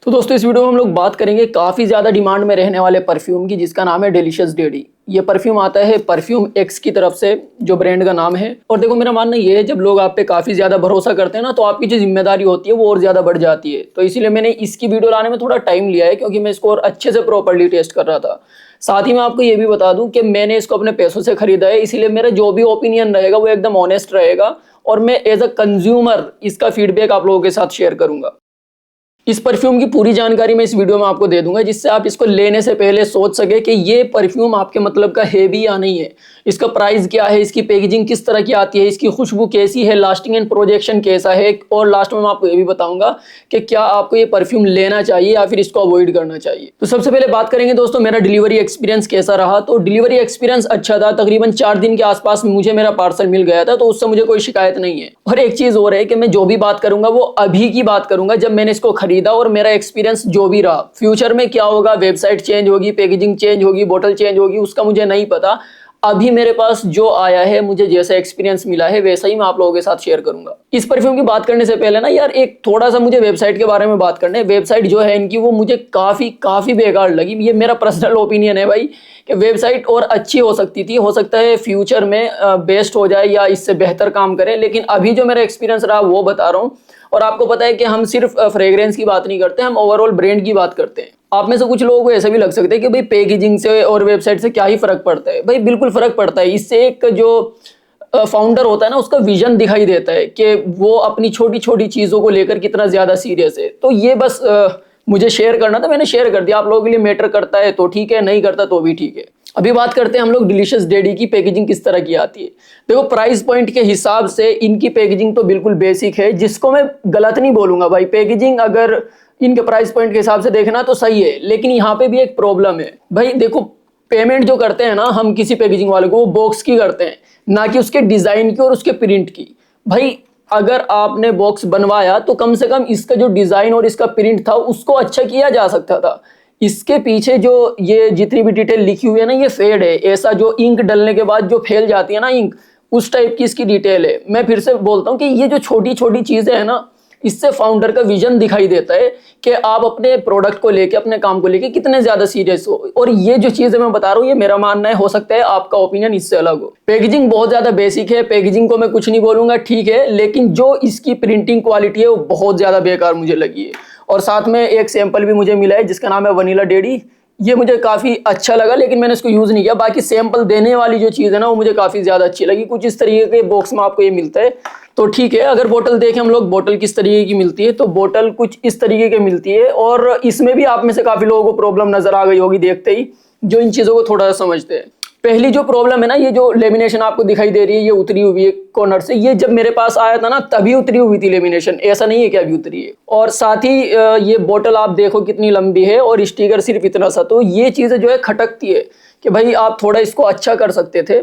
तो दोस्तों इस वीडियो में हम लोग बात करेंगे काफ़ी ज़्यादा डिमांड में रहने वाले परफ्यूम की, जिसका नाम है डिलीशियस डेडी। ये परफ्यूम आता है परफ्यूम एक्स की तरफ से, जो ब्रांड का नाम है। और देखो मेरा मानना ये है, जब लोग आप पे काफ़ी ज़्यादा भरोसा करते हैं ना, तो आपकी जो जिम्मेदारी होती है वो और ज़्यादा बढ़ जाती है। तो इसीलिए मैंने इसकी वीडियो लाने में थोड़ा टाइम लिया है, क्योंकि मैं इसको और अच्छे से प्रॉपरली टेस्ट कर रहा था। साथ ही मैं आपको ये भी बता दूं कि मैंने इसको अपने पैसों से खरीदा है, इसीलिए मेरा जो भी ओपिनियन रहेगा वो एकदम ऑनेस्ट रहेगा, और मैं एज अ कंज्यूमर इसका फीडबैक आप लोगों के साथ शेयर करूंगा। इस परफ्यूम की पूरी जानकारी मैं इस वीडियो में आपको दे दूंगा, जिससे आप इसको लेने से पहले सोच सके कि ये परफ्यूम आपके मतलब का है भी या नहीं है, इसका प्राइस क्या है, इसकी पैकेजिंग किस तरह की आती है, इसकी खुशबू कैसी है, लास्टिंग एंड प्रोजेक्शन कैसा है, और लास्ट में मैं आपको ये भी बताऊंगा कि क्या आपको ये परफ्यूम लेना चाहिए या फिर इसको अवॉइड करना चाहिए। तो सबसे पहले बात करेंगे दोस्तों मेरा डिलीवरी एक्सपीरियंस कैसा रहा। तो डिलीवरी एक्सपीरियंस अच्छा था, तकरीबन 4 दिन के आसपास मुझे मेरा पार्सल मिल गया था, तो उससे मुझे कोई शिकायत नहीं है। और एक चीज और है कि मैं जो भी बात करूंगा वो अभी की बात करूंगा, जब मैंने इसको खरीदा और मेरा एक्सपीरियंस जो भी रहा। फ्यूचर में क्या होगा, वेबसाइट चेंज होगी, पैकेजिंग चेंज होगी, बोतल चेंज होगी, उसका मुझे नहीं पता। अभी मेरे पास जो आया है, मुझे जैसा एक्सपीरियंस मिला है वैसा ही मैं आप लोगों के साथ शेयर करूंगा। इस परफ्यूम की बात करने से पहले ना यार, एक थोड़ा सा मुझे वेबसाइट के बारे में बात करना है। वेबसाइट जो है इनकी, वो मुझे काफी बेकार लगी। ये मेरा पर्सनल ओपिनियन है भाई, कि वेबसाइट और अच्छी हो सकती थी, हो सकता है फ्यूचर में बेस्ट हो जाए या इससे बेहतर काम करे, लेकिन अभी जो मेरा एक्सपीरियंस रहा वो बता रहा हूँ। और आपको पता है कि हम सिर्फ फ्रेग्रेंस की बात नहीं करते, हम ओवरऑल ब्रांड की बात करते हैं। आप में से कुछ लोगों को ऐसा भी लग सकता है कि भाई पैकेजिंग से और वेबसाइट से क्या ही फर्क पड़ता है। भाई बिल्कुल फर्क पड़ता है। इससे एक जो फाउंडर होता है ना, उसका विजन दिखाई देता है कि वो अपनी छोटी छोटी चीजों को लेकर कितना ज्यादा सीरियस है। तो ये बस मुझे शेयर करना था, मैंने शेयर कर दिया। आप लोगों के लिए मैटर करता है तो ठीक है, नहीं करता तो भी ठीक है। अभी बात करते हैं हम लोग डिलीशियस डेडी की पैकेजिंग किस तरह की आती है। देखो प्राइस पॉइंट के हिसाब से इनकी पैकेजिंग तो बिल्कुल बेसिक है, जिसको मैं गलत नहीं बोलूंगा भाई। पैकेजिंग अगर इनके प्राइस पॉइंट के हिसाब से देखना तो सही है, लेकिन यहाँ पे भी एक प्रॉब्लम है भाई। देखो पेमेंट जो करते हैं ना हम किसी पैकेजिंग वाले को, वो बॉक्स की करते हैं, ना कि उसके डिजाइन की और उसके प्रिंट की। भाई अगर आपने बॉक्स बनवाया तो कम से कम इसका जो डिजाइन और इसका प्रिंट था उसको अच्छा किया जा सकता था। इसके पीछे जो ये जितनी भी डिटेल लिखी हुई है ना, ये फेड है। ऐसा जो इंक डलने के बाद जो फैल जाती है ना इंक, उस टाइप की इसकी डिटेल है। मैं फिर से बोलता हूँ कि ये जो छोटी छोटी चीजें हैं ना, इससे फाउंडर का विजन दिखाई देता है कि आप अपने प्रोडक्ट को लेके, अपने काम को लेके कितने ज्यादा सीरियस हो। और ये जो चीजें मैं बता रहा हूँ ये मेरा मानना है, हो सकता है आपका ओपिनियन इससे अलग हो। पैकेजिंग बहुत ज्यादा बेसिक है, पैकेजिंग को मैं कुछ नहीं बोलूंगा, ठीक है, लेकिन जो इसकी प्रिंटिंग क्वालिटी है वो बहुत ज्यादा बेकार मुझे लगी है। और साथ में एक सैंपल भी मुझे मिला है जिसका नाम है वनीला डेडी। ये मुझे काफ़ी अच्छा लगा, लेकिन मैंने इसको यूज़ नहीं किया। बाकी सैंपल देने वाली जो चीज़ है ना, वो मुझे काफ़ी ज़्यादा अच्छी लगी। कुछ इस तरीके के बॉक्स में आपको ये मिलता है, तो ठीक है। अगर बोतल देखें हम लोग, बोतल किस तरीके की मिलती है, तो बोतल कुछ इस तरीके की मिलती है। और इसमें भी आप में से काफ़ी लोगों को प्रॉब्लम नज़र आ गई होगी देखते ही, जो इन चीज़ों को थोड़ा सा समझते हैं। पहली जो प्रॉब्लम है ना, ये जो लेमिनेशन आपको दिखाई दे रही है, ये उतरी हुई है कॉर्नर से। ये जब मेरे पास आया था ना तभी उतरी हुई थी लेमिनेशन, ऐसा नहीं है कि अभी उतरी है। और साथ ही ये बोतल आप देखो कितनी लंबी है, और स्टिकर सिर्फ इतना सा। तो ये चीज़ें जो है खटकती है कि भाई आप थोड़ा इसको अच्छा कर सकते थे।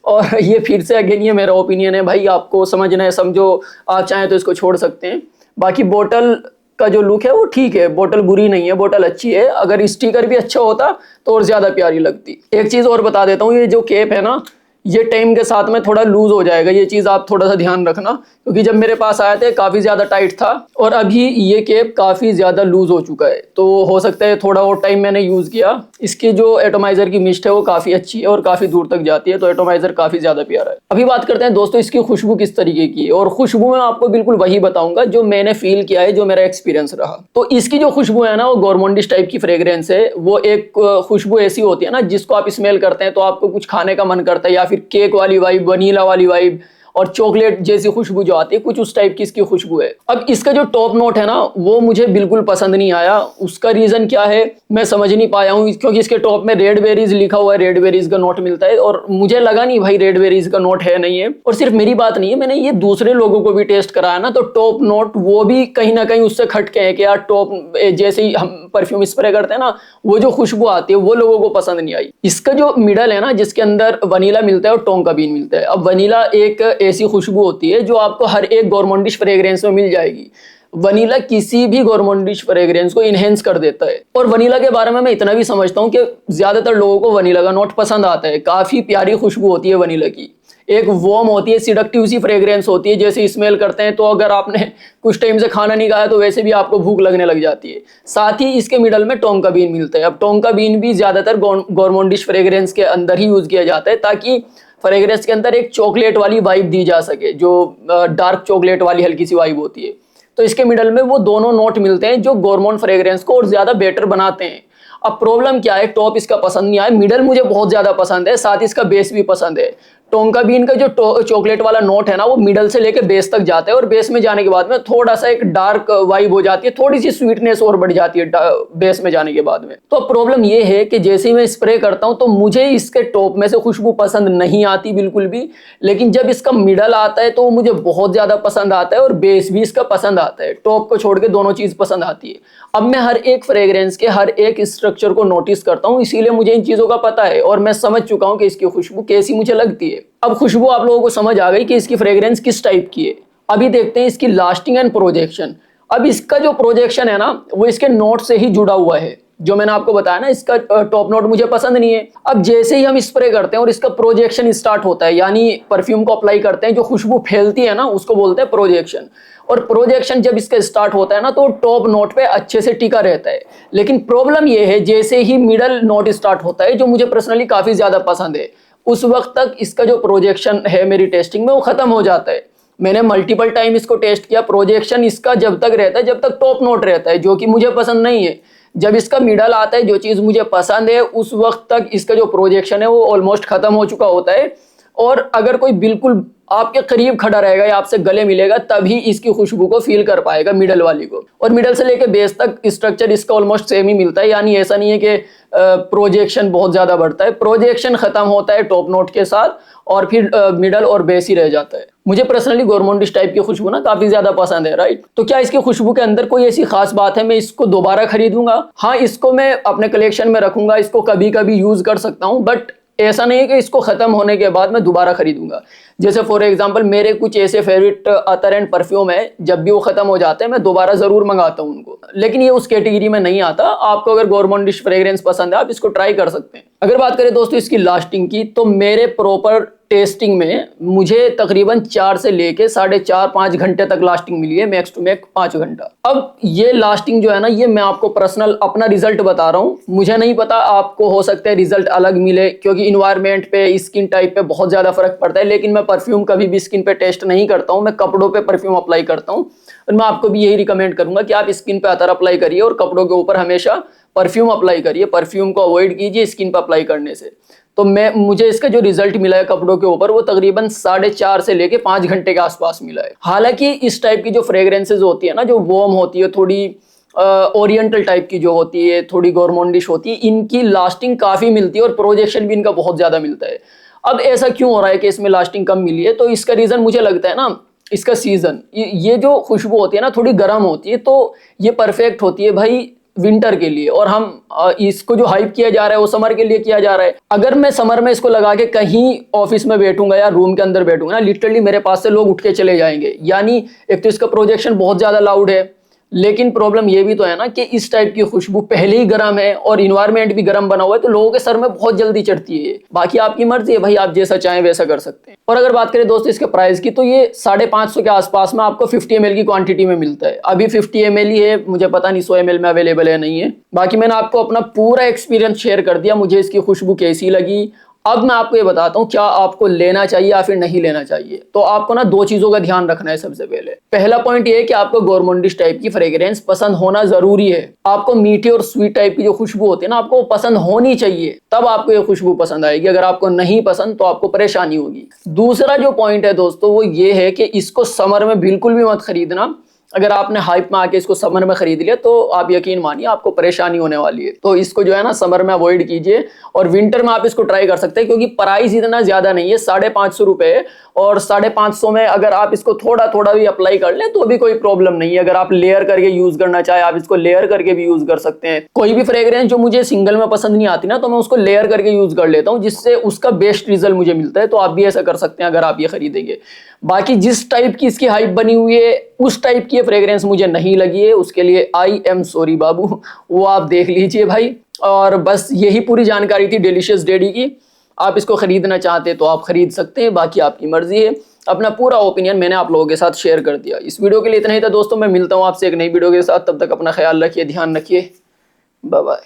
और ये फिर से अगेन ये मेरा ओपिनियन है भाई, आपको समझना है समझो, आप चाहें तो इसको छोड़ सकते हैं। बाकी बोतल का जो लुक है वो ठीक है, बोतल बुरी नहीं है, बोतल अच्छी है। अगर स्टिकर भी अच्छा होता तो और ज्यादा प्यारी लगती। एक चीज और बता देता हूँ, ये जो केप है ना, ये टाइम के साथ में थोड़ा लूज हो जाएगा। ये चीज आप थोड़ा सा ध्यान रखना, क्योंकि जब मेरे पास आया था काफी ज्यादा टाइट था, और अभी ये केप काफी ज्यादा लूज हो चुका है। तो हो सकता है थोड़ा और टाइम मैंने यूज किया। इसकी जो एटोमाइजर की मिस्ट है वो काफी अच्छी है और काफी दूर तक जाती है, तो एटोमाइजर काफी ज्यादा प्यारा है। अभी बात करते हैं दोस्तों इसकी खुशबू किस तरीके की है। और खुशबू में आपको बिल्कुल वही बताऊंगा जो मैंने फील किया है, जो मेरा एक्सपीरियंस रहा। तो इसकी जो खुशबू है ना, वो गोरमोंडिस टाइप की फ्रेग्रेंस है। वो एक खुशबू ऐसी होती है ना, जिसको आप स्मेल करते हैं तो आपको कुछ खाने का मन करता है, या फिर केक वाली वाइब, वनीला वाली वाइब, और चॉकलेट जैसी खुशबू जो आती है, कुछ उस टाइप की इसकी खुशबू है। अब इसका जो टॉप नोट है ना, वो मुझे बिल्कुल पसंद नहीं आया। उसका रीजन क्या है मैं समझ नहीं पाया हूँ, क्योंकि इसके टॉप में रेड बेरीज लिखा हुआ है, रेड बेरीज का नोट मिलता है, और मुझे लगा नहीं भाई रेड बेरीज का नोट है नहीं है। और सिर्फ मेरी बात नहीं है, मैंने ये दूसरे लोगों को भी टेस्ट कराया ना, तो टॉप नोट वो भी कहीं ना कहीं उससे खटके हैं कि यार टॉप, जैसे ही हम परफ्यूम स्प्रे करते हैं ना, वो जो खुशबू आती है वो लोगों को पसंद नहीं आई। इसका जो मिडल है ना, जिसके अंदर वनीला मिलता है और टोंका बीन मिलता है। अब वनीला एक ऐसी खुशबू होती है जो आपको हर एक गोरमोंडिस फ्रेग्रेंस में मिल जाएगी। वनीला किसी भी गोरमोंडिस फ्रेग्रेंस को इनहेंस कर देता है। और वनीला के बारे में मैं इतना भी समझता हूँ कि ज्यादातर लोगों को वनीला का नोट पसंद आता है, काफी प्यारी खुशबू होती है वनीला की। एक वार्म होती है, सिडक्टिव सी फ्रेग्रेंस होती है, जैसे स्मेल करते हैं तो अगर आपने कुछ टाइम से खाना नहीं खाया तो वैसे भी आपको भूख लगने लग जाती है। साथ ही इसके मिडल में टोंका बीन मिलता है। अब टोंका बीन भी ज़्यादातर गोरमोंडिश फ्रेग्रेंस के अंदर ही यूज़ किया जाता है ताकि फ्रेग्रेंस के अंदर एक चॉकलेट वाली वाइब दी जा सके, जो डार्क चॉकलेट वाली हल्की सी वाइब होती है। तो इसके मिडल में वो दोनों नोट मिलते हैं जो गोरमोन फ्रेग्रेंस को और ज़्यादा बेटर बनाते हैं। अब प्रॉब्लम क्या है, टॉप इसका पसंद नहीं आया, मिडल मुझे बहुत ज़्यादा पसंद है, साथ ही इसका बेस भी पसंद है। टोंका बीन का जो चॉकलेट वाला नोट है ना, वो मिडल से लेकर बेस तक जाता है और बेस में जाने के बाद में थोड़ा सा एक डार्क वाइब हो जाती है, थोड़ी सी स्वीटनेस और बढ़ जाती है बेस में जाने के बाद में। तो प्रॉब्लम ये है कि जैसे ही मैं स्प्रे करता हूँ तो मुझे इसके टॉप में से खुशबू पसंद नहीं आती बिल्कुल भी, लेकिन जब इसका मिडल आता है तो वो मुझे बहुत ज़्यादा पसंद आता है और बेस भी इसका पसंद आता है। टॉप को छोड़ के दोनों चीज़ पसंद आती है। अब मैं हर एक फ्रेग्रेंस के हर एक स्ट्रक्चर को नोटिस करता हूँ, इसीलिए मुझे इन चीज़ों का पता है और मैं समझ चुका हूँ कि इसकी खुशबू कैसी मुझे लगती है। अब खुशबू आप लोगों को समझ आ गई कि इसकी फ्रेग्रेंस किस टाइप की है। अभी देखते हैं इसकी लास्टिंग एंड प्रोजेक्शन। अब इसका जो प्रोजेक्शन है ना, वो इसके नोट से ही जुड़ा हुआ है। जो मैंने आपको बताया ना, इसका टॉप नोट मुझे पसंद नहीं है। अब जैसे ही हम स्प्रे करते हैं और इसका प्रोजेक्शन स्टार्ट होता है, यानी परफ्यूम को अप्लाई करते हैं, जो खुशबू फैलती है ना, उसको बोलते हैं प्रोजेक्शन। और प्रोजेक्शन जब इसका स्टार्ट होता है ना, तो टॉप नोट पे अच्छे से टिका रहता है। लेकिन प्रॉब्लम ये है, जैसे ही मिडल नोट स्टार्ट होता है, जो मुझे पर्सनली काफ़ी ज़्यादा पसंद है, उस वक्त तक इसका जो प्रोजेक्शन है मेरी टेस्टिंग में, वो ख़त्म हो जाता है। मैंने मल्टीपल टाइम इसको टेस्ट किया, प्रोजेक्शन इसका जब तक रहता है जब तक टॉप नोट रहता है, जो कि मुझे पसंद नहीं है। जब इसका मिडल आता है, जो चीज़ मुझे पसंद है, उस वक्त तक इसका जो प्रोजेक्शन है वो ऑलमोस्ट ख़त्म हो चुका होता है। और अगर कोई बिल्कुल आपके करीब खड़ा रहेगा या आपसे गले मिलेगा, तभी इसकी खुशबू को फील कर पाएगा, मिडल वाली को। और मिडल से लेके बेस तक स्ट्रक्चर इसका ऑलमोस्ट सेम ही मिलता है, यानी ऐसा नहीं है कि प्रोजेक्शन बहुत ज़्यादा बढ़ता है। प्रोजेक्शन ख़त्म होता है टॉप नोट के साथ और फिर मिडल और बेस ही रह जाता है। मुझे पर्सनली गोरमोंडिश टाइप की खुशबू ना काफ़ी ज़्यादा पसंद है, राइट। तो क्या इसकी खुशबू के अंदर कोई ऐसी खास बात है मैं इसको दोबारा खरीदूंगा? हाँ, इसको मैं अपने कलेक्शन में रखूंगा, इसको कभी कभी यूज़ कर सकता हूँ, बट ऐसा नहीं है कि इसको ख़त्म होने के बाद मैं दोबारा खरीदूंगा। जैसे फॉर एग्जांपल मेरे कुछ ऐसे फेवरेट अतर एंड परफ्यूम है, जब भी वो ख़त्म हो जाते हैं मैं दोबारा ज़रूर मंगाता हूँ उनको, लेकिन ये उस कैटेगरी में नहीं आता। आपको अगर गोरमोंडिश फ्रेग्रेंस पसंद है, आप इसको ट्राई कर सकते हैं। अगर बात करें दोस्तों इसकी लास्टिंग की, तो मेरे प्रॉपर टेस्टिंग में मुझे तकरीबन 4 से लेके 4.5-5 घंटे तक लास्टिंग मिली है, मैक्स टू मैक्स 5 घंटा। अब ये लास्टिंग जो है ना, ये मैं आपको पर्सनल अपना रिजल्ट बता रहा हूँ। मुझे नहीं पता, आपको हो सकता है रिजल्ट अलग मिले, क्योंकि इन्वायरमेंट पे, स्किन टाइप पे बहुत ज़्यादा फर्क पड़ता है। लेकिन मैं परफ्यूम कभी भी स्किन पे टेस्ट नहीं करता हूँ, मैं कपड़ों पे परफ्यूम अप्लाई करता हूँ। और मैं आपको भी यही रिकमेंड करूँगा कि आप स्किन पे अतर अप्लाई करिए और कपड़ों के ऊपर हमेशा परफ्यूम अप्लाई करिए। परफ्यूम को अवॉइड कीजिए स्किन पे अप्लाई करने से। तो मुझे इसका जो रिजल्ट मिला है कपड़ों के ऊपर, वो तकरीबन 4.5 से लेके 5 घंटे के आसपास मिला है। हालांकि इस टाइप की जो फ्रेग्रेंसेज होती है ना, जो वार्म होती है, थोड़ी ओरिएंटल टाइप की जो होती है, थोड़ी गोरमोंडिश होती है, इनकी लास्टिंग काफ़ी मिलती है और प्रोजेक्शन भी इनका बहुत ज़्यादा मिलता है। अब ऐसा क्यों हो रहा है कि इसमें लास्टिंग कम मिली है? तो इसका रीज़न मुझे लगता है ना, इसका सीज़न, ये जो खुशबू होती है ना, थोड़ी गर्म होती है, तो ये परफेक्ट होती है भाई विंटर के लिए। और हम इसको जो हाइप किया जा रहा है वो समर के लिए किया जा रहा है। अगर मैं समर में इसको लगा के कहीं ऑफिस में बैठूंगा या रूम के अंदर बैठूंगा ना, लिटरली मेरे पास से लोग उठ के चले जाएंगे। यानी एक तो इसका प्रोजेक्शन बहुत ज़्यादा लाउड है, लेकिन प्रॉब्लम ये भी तो है ना कि इस टाइप की खुशबू पहले ही गर्म है और इन्वायरमेंट भी गर्म बना हुआ है, तो लोगों के सर में बहुत जल्दी चढ़ती है। बाकी आपकी मर्जी है भाई, आप जैसा चाहें वैसा कर सकते हैं। और अगर बात करें दोस्तों इसके प्राइस की, तो ये 550 के आसपास में आपको 50 ml की क्वांटिटी में मिलता है। अभी 50 ml ही है, मुझे पता नहीं 100 ml में अवेलेबल है नहीं है। बाकी मैंने आपको अपना पूरा एक्सपीरियंस शेयर कर दिया, मुझे इसकी खुशबू कैसी लगी। अब मैं आपको ये बताता हूँ क्या आपको लेना चाहिए या फिर नहीं लेना चाहिए। तो आपको ना 2 चीज़ों का ध्यान रखना है। सबसे पहले पहला पॉइंट ये है कि आपको गोरमोंडिश टाइप की फ्रेग्रेंस पसंद होना जरूरी है। आपको मीठी और स्वीट टाइप की जो खुशबू होती है ना, आपको पसंद होनी चाहिए, तब आपको ये खुशबू पसंद आएगी। अगर आपको नहीं पसंद तो आपको परेशानी होगी। दूसरा जो पॉइंट है दोस्तों, वो ये है कि इसको समर में बिल्कुल भी मत खरीदना। अगर आपने हाइप में आके इसको समर में खरीद लिया तो आप यकीन मानिए आपको परेशानी होने वाली है। तो इसको जो है ना समर में अवॉइड कीजिए, और विंटर में आप इसको ट्राई कर सकते हैं, क्योंकि प्राइस इतना ज़्यादा नहीं है, 550 रुपये। और 550 में अगर आप इसको थोड़ा थोड़ा भी अप्लाई कर लें तो भी कोई प्रॉब्लम नहीं है। अगर आप लेयर करके यूज़ करना चाहे, आप इसको लेयर करके भी यूज़ कर सकते हैं। कोई भी फ्रेग्रेंस जो मुझे सिंगल में पसंद नहीं आती ना, तो मैं उसको लेयर करके यूज़ कर लेता हूँ, जिससे उसका बेस्ट रिजल्ट मुझे मिलता है। तो आप भी ऐसा कर सकते हैं अगर आप ये खरीदेंगे। बाकी जिस टाइप की इसकी हाइप बनी हुई है, उस टाइप की फ्रेग्रेंस मुझे नहीं लगी है, उसके लिए आई एम सॉरी बाबू, वो आप देख लीजिए भाई। और बस यही पूरी जानकारी थी डिलीशियस डेडी की। आप इसको ख़रीदना चाहते हैं तो आप ख़रीद सकते हैं, बाकी आपकी मर्ज़ी है। अपना पूरा ओपिनियन मैंने आप लोगों के साथ शेयर कर दिया। इस वीडियो के लिए इतना ही था दोस्तों, मैं मिलता हूँ आपसे एक नई वीडियो के साथ। तब तक अपना ख्याल रखिए, ध्यान रखिए, बाय बाय।